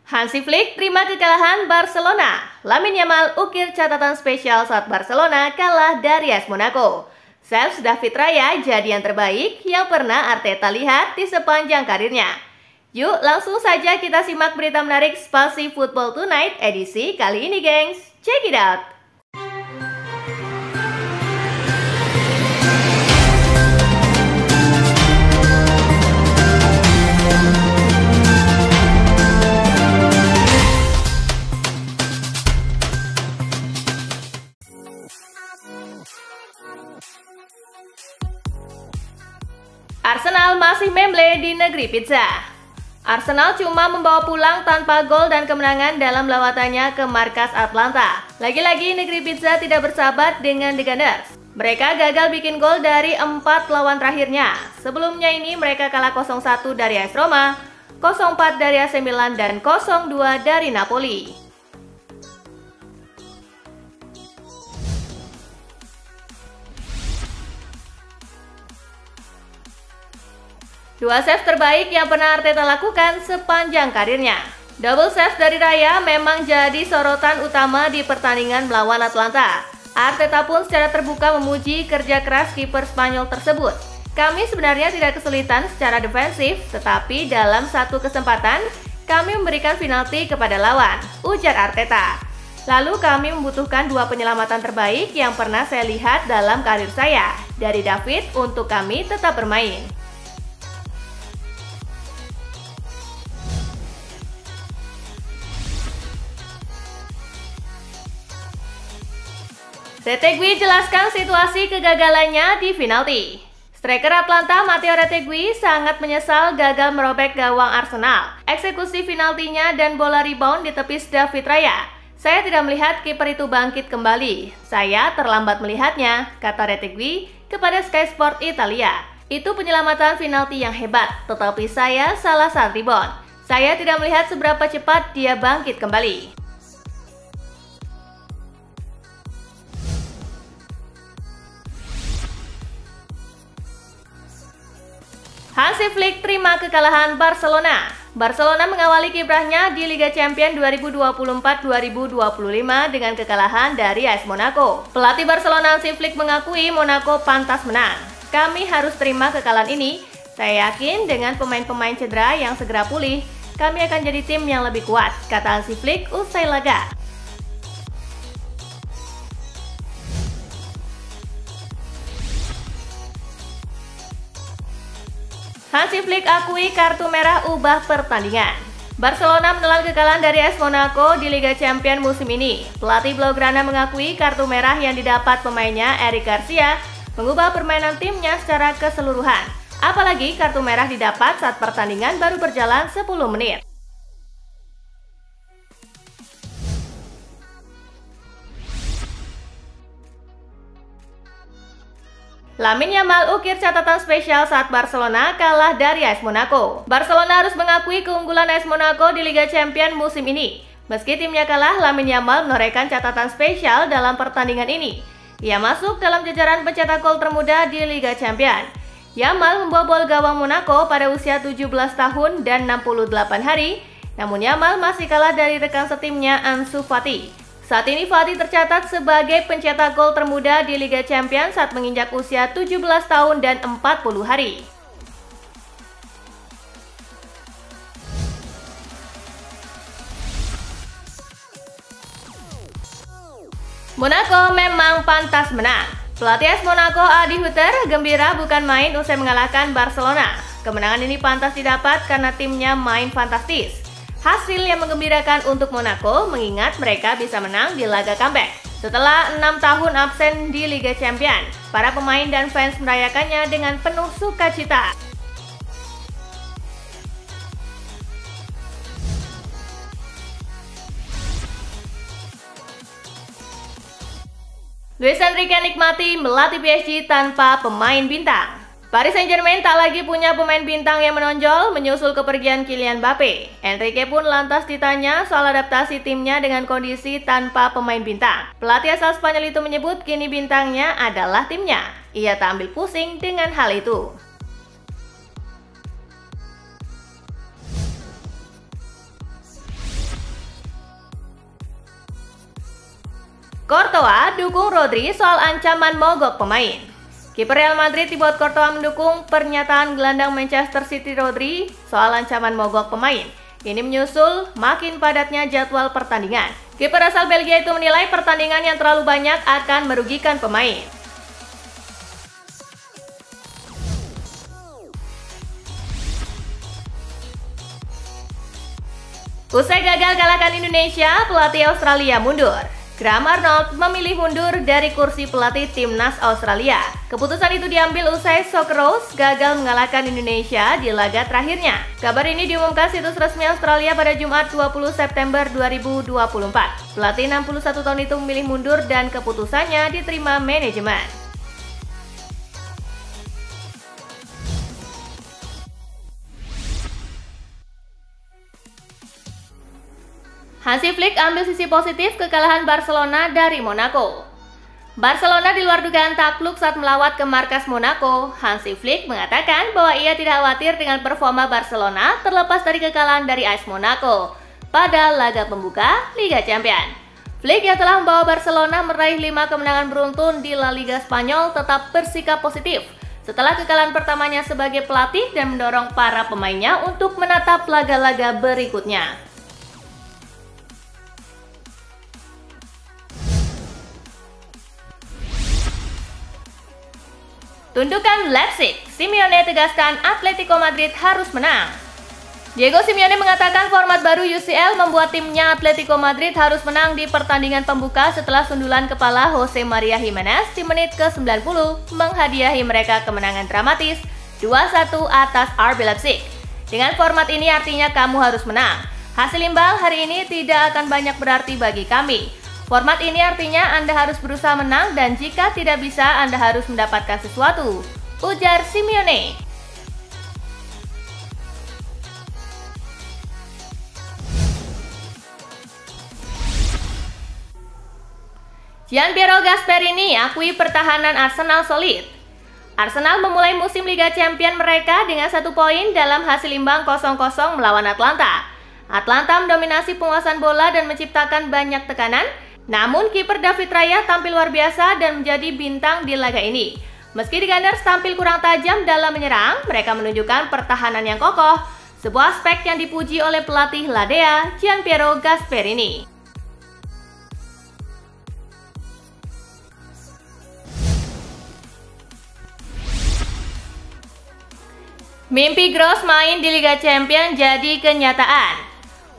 Hansi Flick terima kekalahan Barcelona. Lamine Yamal ukir catatan spesial saat Barcelona kalah dari AS Monaco. Save David Raya jadi yang terbaik yang pernah Arteta lihat di sepanjang karirnya. Yuk langsung saja kita simak berita menarik Spasi Football Tonight edisi kali ini, gengs. Check it out! Arsenal masih memble di negeri pizza. Arsenal cuma membawa pulang tanpa gol dan kemenangan dalam lawatannya ke markas Atlanta. Lagi-lagi negeri pizza tidak bersahabat dengan The Gunners. Mereka gagal bikin gol dari 4 lawan terakhirnya. Sebelumnya ini mereka kalah 0-1 dari AS Roma, 0-4 dari AC Milan, dan 0-2 dari Napoli. Dua save terbaik yang pernah Arteta lakukan sepanjang karirnya. Double save dari Raya memang jadi sorotan utama di pertandingan melawan Atlanta. Arteta pun secara terbuka memuji kerja keras kiper Spanyol tersebut. Kami sebenarnya tidak kesulitan secara defensif, tetapi dalam satu kesempatan kami memberikan penalti kepada lawan, ujar Arteta. Lalu kami membutuhkan 2 penyelamatan terbaik yang pernah saya lihat dalam karir saya, dari David untuk kami tetap bermain. Retegui jelaskan situasi kegagalannya di penalti. Striker Atlanta Matteo Retegui sangat menyesal gagal merobek gawang Arsenal. Eksekusi penaltinya dan bola rebound ditepis David Raya. Saya tidak melihat kiper itu bangkit kembali. Saya terlambat melihatnya, kata Retegui kepada Sky Sport Italia. Itu penyelamatan penalti yang hebat, tetapi saya salah saat rebound. Saya tidak melihat seberapa cepat dia bangkit kembali. Hansi Flick terima kekalahan Barcelona. Barcelona mengawali kiprahnya di Liga Champions 2024-2025 dengan kekalahan dari AS Monaco. Pelatih Barcelona Hansi Flick mengakui Monaco pantas menang. Kami harus terima kekalahan ini. Saya yakin dengan pemain-pemain cedera yang segera pulih, kami akan jadi tim yang lebih kuat, kata Hansi Flick usai laga. Hansi Flick akui kartu merah ubah pertandingan. Barcelona menelan kekalahan dari AS Monaco di Liga Champions musim ini. Pelatih Blaugrana mengakui kartu merah yang didapat pemainnya Eric Garcia mengubah permainan timnya secara keseluruhan. Apalagi kartu merah didapat saat pertandingan baru berjalan 10 menit. Lamine Yamal ukir catatan spesial saat Barcelona kalah dari AS Monaco. Barcelona harus mengakui keunggulan AS Monaco di Liga Champions musim ini. Meski timnya kalah, Lamine Yamal menorehkan catatan spesial dalam pertandingan ini. Ia masuk dalam jajaran pencetak gol termuda di Liga Champions. Yamal membobol gawang Monaco pada usia 17 tahun dan 68 hari. Namun Yamal masih kalah dari rekan setimnya Ansu Fati. Saat ini Fati tercatat sebagai pencetak gol termuda di Liga Champions saat menginjak usia 17 tahun dan 40 hari. Monaco memang pantas menang. Pelatih AS Monaco Adi Hutter gembira bukan main usai mengalahkan Barcelona. Kemenangan ini pantas didapat karena timnya main fantastis. Hasil yang menggembirakan untuk Monaco mengingat mereka bisa menang di laga comeback. Setelah 6 tahun absen di Liga Champions, para pemain dan fans merayakannya dengan penuh sukacita. Luis Enrique nikmati melatih PSG tanpa pemain bintang. Paris Saint-Germain tak lagi punya pemain bintang yang menonjol menyusul kepergian Kylian Mbappe. Enrique pun lantas ditanya soal adaptasi timnya dengan kondisi tanpa pemain bintang. Pelatih asal Spanyol itu menyebut kini bintangnya adalah timnya. Ia tak ambil pusing dengan hal itu. Courtois dukung Rodri soal ancaman mogok pemain. Kiper Real Madrid Thibaut Courtois mendukung pernyataan gelandang Manchester City Rodri soal ancaman mogok pemain. Ini menyusul makin padatnya jadwal pertandingan. Kiper asal Belgia itu menilai pertandingan yang terlalu banyak akan merugikan pemain. Usai gagal kalahkan Indonesia, pelatih Australia mundur. Graham Arnold memilih mundur dari kursi pelatih timnas Australia. Keputusan itu diambil usai Socceroos gagal mengalahkan Indonesia di laga terakhirnya. Kabar ini diumumkan situs resmi Australia pada Jumat 20 September 2024. Pelatih 61 tahun itu memilih mundur dan keputusannya diterima manajemen. Hansi Flick ambil sisi positif kekalahan Barcelona dari Monaco. Barcelona di luar dugaan takluk saat melawat ke markas Monaco. Hansi Flick mengatakan bahwa ia tidak khawatir dengan performa Barcelona terlepas dari kekalahan dari AS Monaco pada laga pembuka Liga Champions. Flick yang telah membawa Barcelona meraih 5 kemenangan beruntun di La Liga Spanyol tetap bersikap positif setelah kekalahan pertamanya sebagai pelatih dan mendorong para pemainnya untuk menatap laga-laga berikutnya. Tundukan Leipzig, Simeone tegaskan Atletico Madrid harus menang. Diego Simeone mengatakan format baru UCL membuat timnya Atletico Madrid harus menang di pertandingan pembuka setelah sundulan kepala Jose Maria Gimenez di menit ke-90 menghadiahi mereka kemenangan dramatis 2-1 atas RB Leipzig. Dengan format ini artinya kamu harus menang. Hasil imbang hari ini tidak akan banyak berarti bagi kami. Format ini artinya Anda harus berusaha menang dan jika tidak bisa Anda harus mendapatkan sesuatu, ujar Simeone. Gianpiero Gasperini akui pertahanan Arsenal solid. Arsenal memulai musim Liga Champions mereka dengan 1 poin dalam hasil imbang 0-0 melawan Atlanta. Atlanta mendominasi penguasaan bola dan menciptakan banyak tekanan. Namun kiper David Raya tampil luar biasa dan menjadi bintang di laga ini. Meski The Gunners tampil kurang tajam dalam menyerang, mereka menunjukkan pertahanan yang kokoh, sebuah aspek yang dipuji oleh pelatih Ladea, Gianpiero Gasperini. Mimpi Gross main di Liga Champions jadi kenyataan.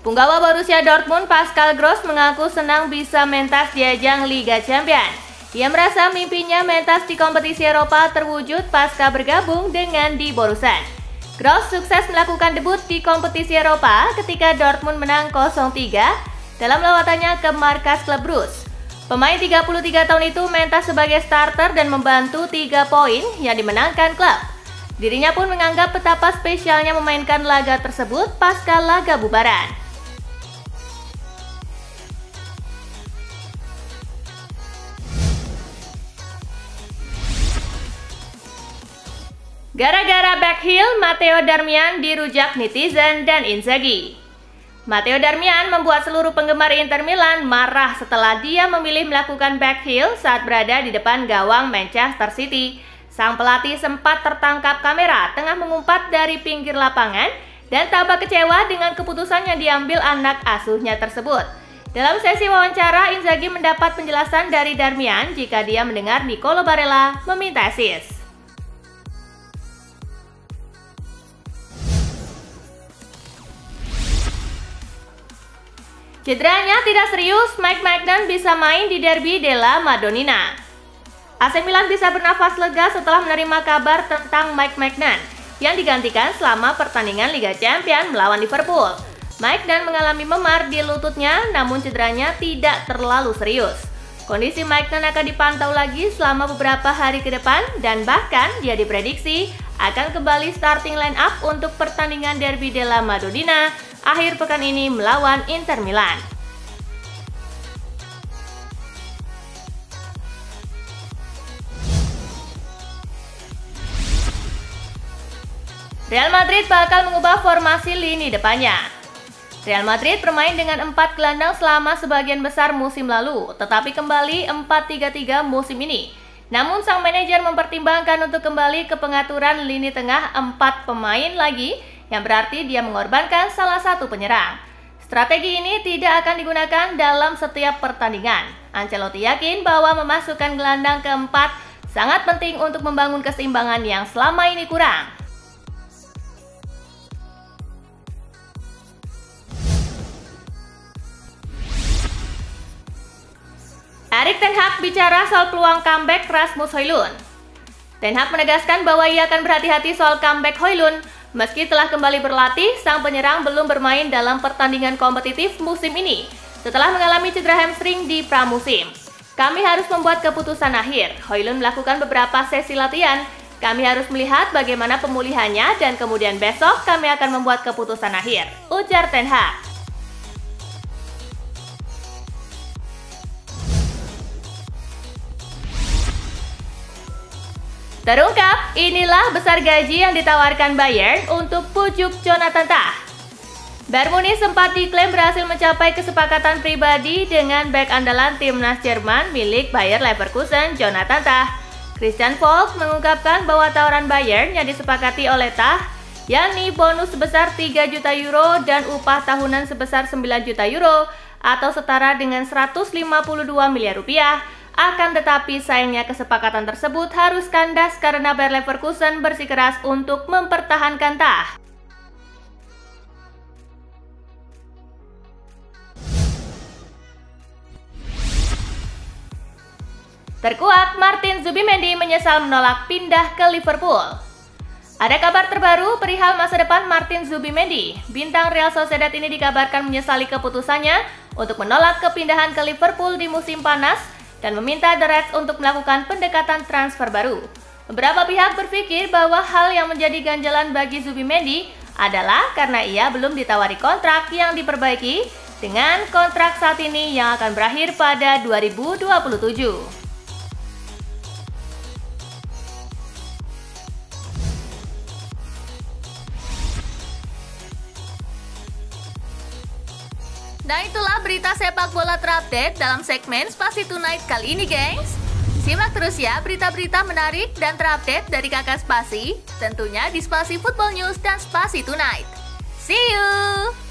Punggawa Borussia Dortmund Pascal Gross mengaku senang bisa mentas di ajang Liga Champions. Ia merasa mimpinya mentas di kompetisi Eropa terwujud pasca bergabung dengan Die Borussen. Gross sukses melakukan debut di kompetisi Eropa ketika Dortmund menang 0-3 dalam lawatannya ke markas klub Bruges. Pemain 33 tahun itu mentas sebagai starter dan membantu 3 poin yang dimenangkan klub. Dirinya pun menganggap betapa spesialnya memainkan laga tersebut pasca laga bubaran. Gara-gara backheel, Matteo Darmian dirujak netizen dan Inzaghi. Matteo Darmian membuat seluruh penggemar Inter Milan marah setelah dia memilih melakukan backheel saat berada di depan gawang Manchester City. Sang pelatih sempat tertangkap kamera tengah mengumpat dari pinggir lapangan dan tampak kecewa dengan keputusan yang diambil anak asuhnya tersebut. Dalam sesi wawancara, Inzaghi mendapat penjelasan dari Darmian jika dia mendengar Nicolo Barella meminta assist. Cederanya tidak serius, Mike Maignan bisa main di Derby della Madonnina. AC Milan bisa bernafas lega setelah menerima kabar tentang Mike Maignan yang digantikan selama pertandingan Liga Champions melawan Liverpool. Maignan mengalami memar di lututnya, namun cederanya tidak terlalu serius. Kondisi Maignan akan dipantau lagi selama beberapa hari ke depan dan bahkan dia diprediksi akan kembali starting line up untuk pertandingan Derby della Madonnina akhir pekan ini melawan Inter Milan. Real Madrid bakal mengubah formasi lini depannya. Real Madrid bermain dengan 4 gelandang selama sebagian besar musim lalu, tetapi kembali 4-3-3 musim ini. Namun sang manajer mempertimbangkan untuk kembali ke pengaturan lini tengah 4 pemain lagi, yang berarti dia mengorbankan salah satu penyerang. Strategi ini tidak akan digunakan dalam setiap pertandingan. Ancelotti yakin bahwa memasukkan gelandang keempat sangat penting untuk membangun keseimbangan yang selama ini kurang. Erik ten Hag bicara soal peluang comeback Rasmus Højlund. Ten Hag menegaskan bahwa ia akan berhati-hati soal comeback Højlund. Meski telah kembali berlatih, sang penyerang belum bermain dalam pertandingan kompetitif musim ini setelah mengalami cedera hamstring di pramusim. Kami harus membuat keputusan akhir. Højlund melakukan beberapa sesi latihan. Kami harus melihat bagaimana pemulihannya dan kemudian besok kami akan membuat keputusan akhir, ujar Ten Hag. Terungkap, inilah besar gaji yang ditawarkan Bayern untuk pujuk Jonathan Tah. Bayern Munich sempat diklaim berhasil mencapai kesepakatan pribadi dengan bek andalan timnas Jerman milik Bayer Leverkusen, Jonathan Tah. Christian Volk mengungkapkan bahwa tawaran Bayern yang disepakati oleh Tah, yakni bonus sebesar 3 juta euro dan upah tahunan sebesar 9 juta euro atau setara dengan 152 miliar rupiah, akan tetapi sayangnya kesepakatan tersebut harus kandas karena Bayer Leverkusen bersikeras untuk mempertahankan Tah. Terkuak, Martin Zubimendi menyesal menolak pindah ke Liverpool. Ada kabar terbaru perihal masa depan Martin Zubimendi. Bintang Real Sociedad ini dikabarkan menyesali keputusannya untuk menolak kepindahan ke Liverpool di musim panas dan meminta The Reds untuk melakukan pendekatan transfer baru. Beberapa pihak berpikir bahwa hal yang menjadi ganjalan bagi Zubimendi adalah karena ia belum ditawari kontrak yang diperbaiki dengan kontrak saat ini yang akan berakhir pada 2027. Nah, itulah berita sepak bola terupdate dalam segmen Spasi Tonight kali ini, gengs. Simak terus ya berita-berita menarik dan terupdate dari Kakak Spasi, tentunya di Spasi Football News dan Spasi Tonight. See you!